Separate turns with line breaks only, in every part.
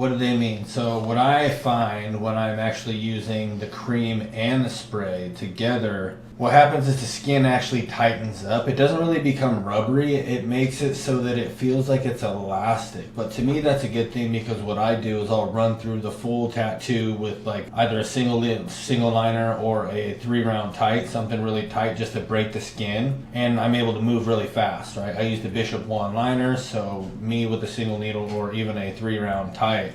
What do they mean? So what I find when I'm actually using the cream and the spray together, what happens is the skin actually tightens up. It doesn't really become rubbery. It makes it so that it feels like it's elastic. But to me, that's a good thing, because what I do is I'll run through the full tattoo with like either a single liner or a 3-round tight, something really tight just to break the skin. And I'm able to move really fast, right? I use the Bishop wand liner, so me with a single needle or even a 3-round tight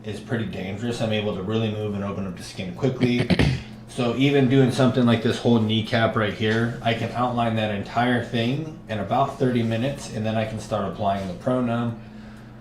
is pretty dangerous. I'm able to really move and open up the skin quickly. So even doing something like this whole kneecap right here, I can outline that entire thing in about 30 minutes, and then I can start applying the Pro-Numb.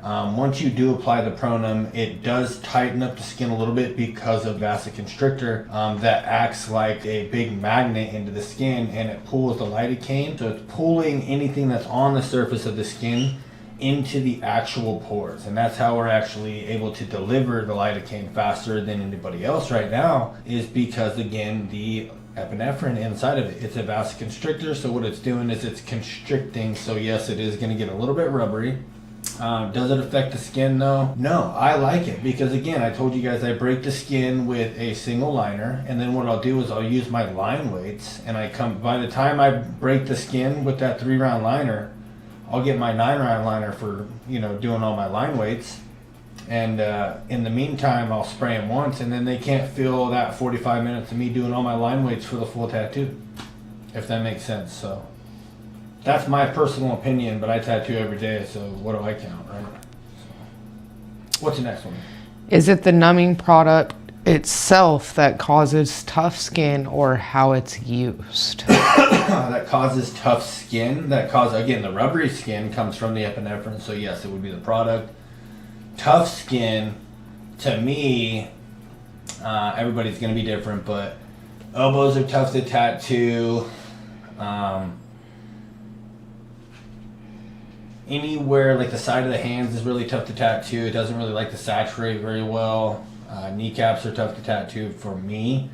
Once you do apply the Pro-Numb, it does tighten up the skin a little bit because of vasoconstrictor that acts like a big magnet into the skin, and it pulls the lidocaine. So it's pulling anything that's on the surface of the skin into the actual pores, and that's how we're actually able to deliver the lidocaine faster than anybody else right now, is because again the epinephrine inside of it, it's a vasoconstrictor. So what it's doing is it's constricting. So yes, it is going to get a little bit rubbery. Does it affect the skin though? No, I like it, because again, I told you guys I break the skin with a single liner, and then what I'll do is I'll use my line weights, and by the time I break the skin with that 3-round liner, I'll get my 9-round liner for, doing all my line weights. And in the meantime, I'll spray them once, and then they can't feel that 45 minutes of me doing all my line weights for the full tattoo, if that makes sense. So that's my personal opinion, but I tattoo every day, so what do I count, right? So, what's the next one? Is it the numbing product itself that causes tough skin, or how it's used? That causes tough skin. Again, the rubbery skin comes from the epinephrine, so yes, it would be the product. Tough skin, to me, everybody's going to be different, but elbows are tough to tattoo. Anywhere like the side of the hands is really tough to tattoo. It doesn't really like to saturate very well. Kneecaps are tough to tattoo for me.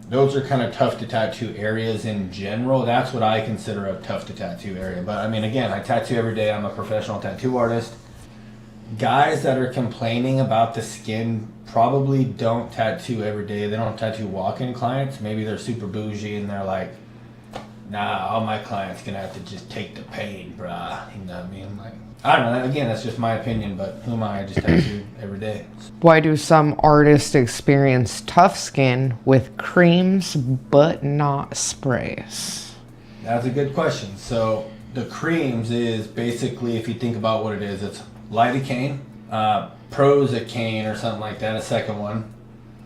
Those are kind of tough to tattoo areas in general. That's what I consider a tough to tattoo area. But I mean, again, I tattoo every day. I'm a professional tattoo artist. Guys that are complaining about the skin probably don't tattoo every day. They don't tattoo walk-in clients. Maybe they're super bougie and they're like, nah, all my clients gonna have to just take the pain, bruh. You know what I mean? Like, I don't know. Again, that's just my opinion, but who am I? I just tattoo every day. Why do some artists experience tough skin with creams but not sprays? That's a good question. So the creams is basically, if you think about what it is, it's lidocaine, prozacaine or something like that, a second one,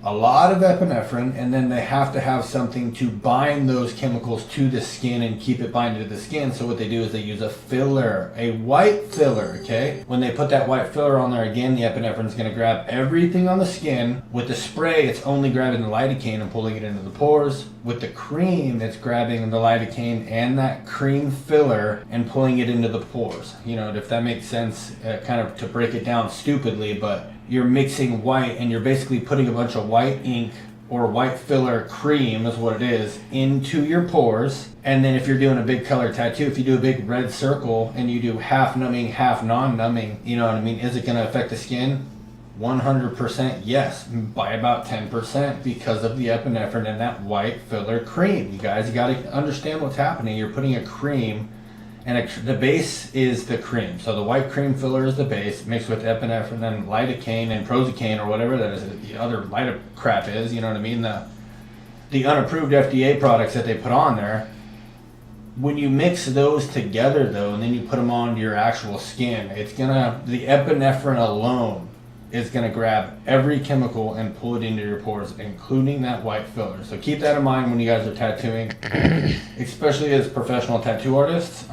a lot of epinephrine, and then they have to have something to bind those chemicals to the skin and keep it binded to the skin. So what they do is they use a filler, a white filler, okay? When they put that white filler on there, again, the epinephrine is going to grab everything on the skin. With the spray, it's only grabbing the lidocaine and pulling it into the pores. With the cream, it's grabbing the lidocaine and that cream filler and pulling it into the pores. You know, if that makes sense, kind of to break it down stupidly, but you're mixing white and you're basically putting a bunch of white ink or white filler cream is what it is into your pores. And then if you're doing a big color tattoo, if you do a big red circle and you do half numbing, half non-numbing, you know what I mean? Is it going to affect the skin? 100% yes, by about 10% because of the epinephrine and that white filler cream. You guys, you got to understand what's happening. You're putting a cream, and the base is the cream. So the white cream filler is the base, mixed with epinephrine and lidocaine and prozacaine or whatever that is, the other light crap is, you know what I mean? The unapproved FDA products that they put on there. When you mix those together though, and then you put them on your actual skin, the epinephrine alone is gonna grab every chemical and pull it into your pores, including that white filler. So keep that in mind when you guys are tattooing, especially as professional tattoo artists.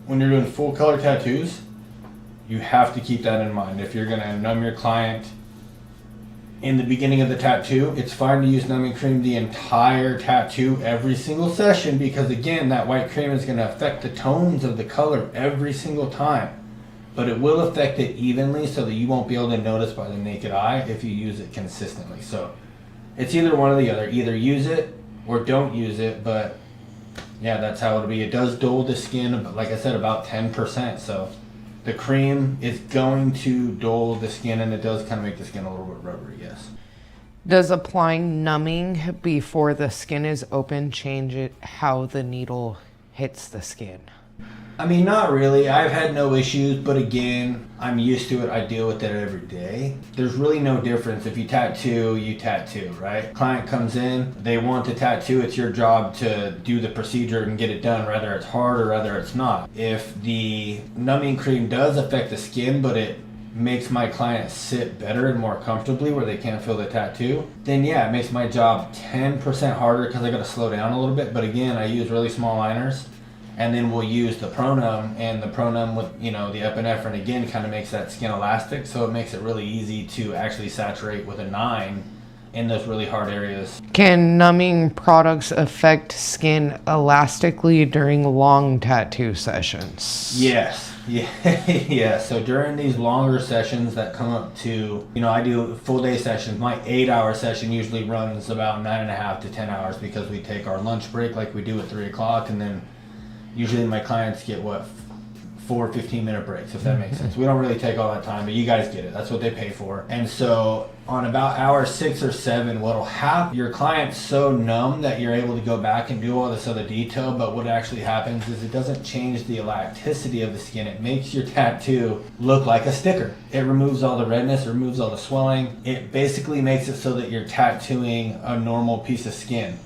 When you're doing full color tattoos, you have to keep that in mind. If you're gonna numb your client in the beginning of the tattoo, it's fine to use numbing cream the entire tattoo every single session, because again, that white cream is gonna affect the tones of the color every single time. But it will affect it evenly so that you won't be able to notice by the naked eye if you use it consistently. So it's either one or the other. Either use it or don't use it. But yeah, that's how it'll be. It does dull the skin, like I said, about 10%. So The cream is going to dull the skin, and it does kind of make the skin a little bit rubbery, yes.
Does applying numbing before the skin is open change it how the needle hits the skin?
I mean, not really. I've had no issues, but again, I'm used to it. I deal with it every day. There's really no difference. If you tattoo, right? Client comes in, they want to tattoo. It's your job to do the procedure and get it done, whether it's hard or whether it's not. If the numbing cream does affect the skin, but it makes my client sit better and more comfortably where they can't feel the tattoo, then yeah, it makes my job 10% harder because I got to slow down a little bit. But again, I use really small liners. And then we'll use the Pronum, and the Pronum with, the epinephrine again kind of makes that skin elastic, so it makes it really easy to actually saturate with a 9 in those really hard areas.
Can numbing products affect skin elastically during long tattoo sessions?
Yes. Yeah. So during these longer sessions that come up to, I do full day sessions. My 8-hour session usually runs about 9.5 to 10 hours because we take our lunch break like we do at 3 o'clock, and then usually my clients get 4 15-minute breaks, if that makes sense. We don't really take all that time, but you guys get it. That's what they pay for. And so on about hour 6 or 7, what'll happen, your client's so numb that you're able to go back and do all this other detail, but what actually happens is it doesn't change the elasticity of the skin. It makes your tattoo look like a sticker. It removes all the redness, it removes all the swelling. It basically makes it so that you're tattooing a normal piece of skin.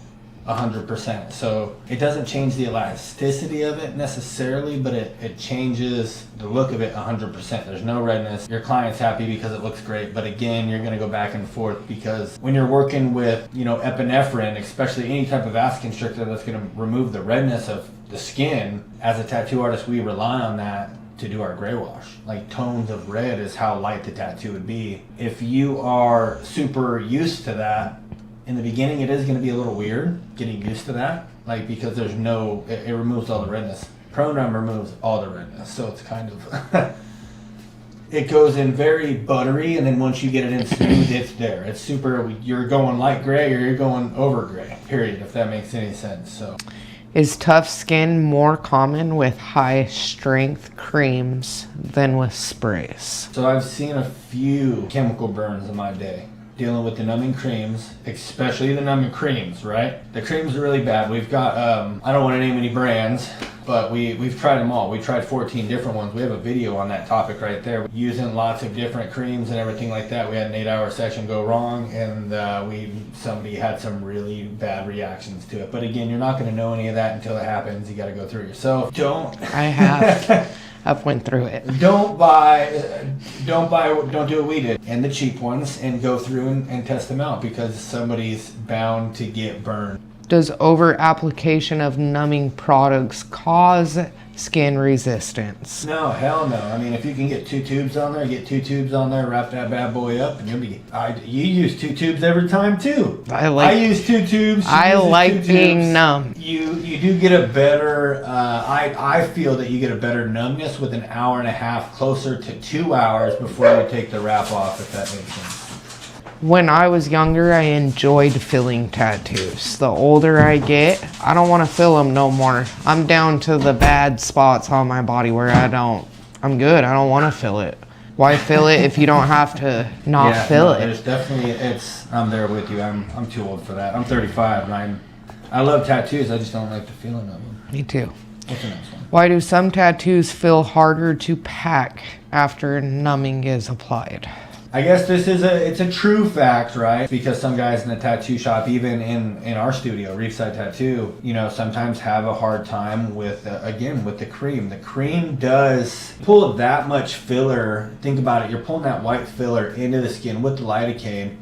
100%. So it doesn't change the elasticity of it necessarily, but it changes the look of it 100%. There's no redness. Your client's happy because it looks great, but again, you're going to go back and forth because when you're working with, epinephrine, especially any type of vasoconstrictor that's going to remove the redness of the skin, as a tattoo artist, we rely on that to do our gray wash. Like tones of red is how light the tattoo would be. If you are super used to that, in the beginning, it is going to be a little weird getting used to that, because there's it removes all the redness. Pronum removes all the redness, so it's kind of, it goes in very buttery, and then once you get it in smooth, it's there. It's super, you're going light gray or you're going over gray, period, if that makes any sense. So,
is tough skin more common with high strength creams than with sprays?
So I've seen a few chemical burns in my day, dealing with the numbing creams, especially the numbing creams, right? The creams are really bad. We've got, I don't want to name any brands, but we've tried them all. We tried 14 different ones. We have a video on that topic right there. Using lots of different creams and everything like that. We had an 8-hour session go wrong, and somebody had some really bad reactions to it. But again, you're not going to know any of that until it happens. You got to go through it yourself.
I have. I've went through it.
Don't do what we did, and the cheap ones, and go through and test them out because somebody's bound to get burned.
Does over application of numbing products cause skin resistance?
No, hell no. I mean, if you can get 2 tubes on there, wrap that bad boy up, and you use 2 tubes every time too. I use 2 tubes.
I like being numb.
You do get a better, I feel that you get a better numbness with an hour and a half, closer to 2 hours before you take the wrap off, if that makes sense.
When I was younger, I enjoyed filling tattoos. The older I get, I don't want to fill them no more. I'm down to the bad spots on my body where I'm good. I don't want to fill it. Why fill it if you don't have to fill it?
There's definitely, I'm there with you. I'm too old for that. I'm 35 and I love tattoos. I just don't like the feeling of them.
Me too.
What's the next one?
Why do some tattoos feel harder to pack after numbing is applied?
I guess it's a true fact, right? Because some guys in the tattoo shop, even in our studio, Reefside Tattoo, sometimes have a hard time with the cream. The cream does pull that much filler. Think about it. You're pulling that white filler into the skin with the lidocaine.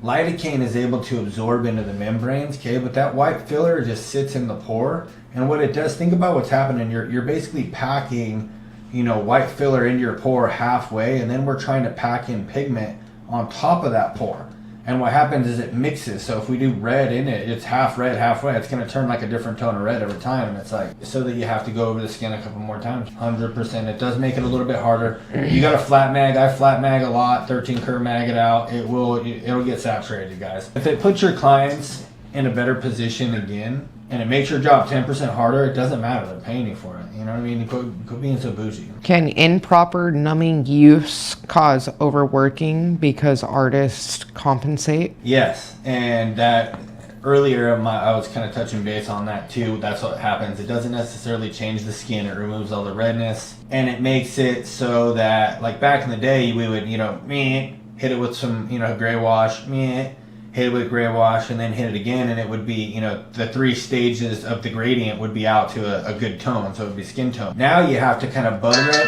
Lidocaine is able to absorb into the membranes, okay? But that white filler just sits in the pore. And what it does, think about what's happening. You're basically packing white filler into your pore halfway, and then we're trying to pack in pigment on top of that pore. And what happens is it mixes. So if we do red in it, it's half red, half white. It's going to turn like a different tone of red every time. And it's so that you have to go over the skin a couple more times. 100%. It does make it a little bit harder. You got a flat mag. I flat mag a lot. 13 curve mag it out. It'll get saturated, guys. If it puts your clients in a better position again, and it makes your job 10% harder, it doesn't matter. They're paying you for it. You know what I mean? Quit being so bougie.
Can improper numbing use cause overworking because artists compensate?
Yes, and that earlier I was kind of touching base on that too. That's what happens. It doesn't necessarily change the skin. It removes all the redness, and it makes it so that, like back in the day, we would, hit it with some, gray wash, hit it with gray wash, and then hit it again, and it would be, the 3 stages of the gradient would be out to a good tone, so it would be skin tone. Now you have to kind of butter it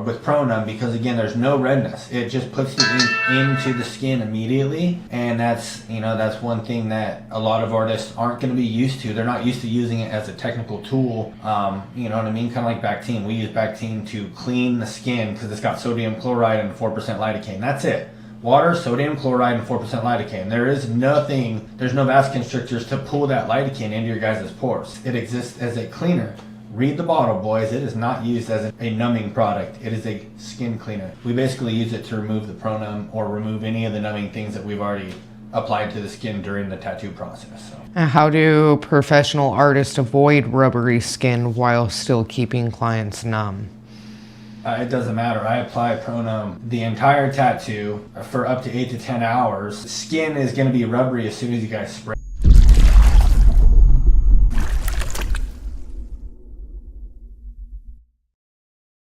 with Pro Numb, because again, there's no redness. It just puts the ink into the skin immediately, and that's one thing that a lot of artists aren't going to be used to. They're not used to using it as a technical tool. You know what I mean? Kind of like Bactine. We use Bactine to clean the skin because it's got sodium chloride and 4% lidocaine. That's it. Water, sodium chloride, and 4% lidocaine. There's no vasoconstrictors to pull that lidocaine into your guys' pores. It exists as a cleaner. Read the bottle, boys. It is not used as a numbing product. It is a skin cleaner. We basically use it to remove the Pro Numb or remove any of the numbing things that we've already applied to the skin during the tattoo process. So.
How do professional artists avoid rubbery skin while still keeping clients numb?
It doesn't matter. I apply Pro Numb the entire tattoo for up to 8 to 10 hours. Skin is going to be rubbery as soon as you guys spray.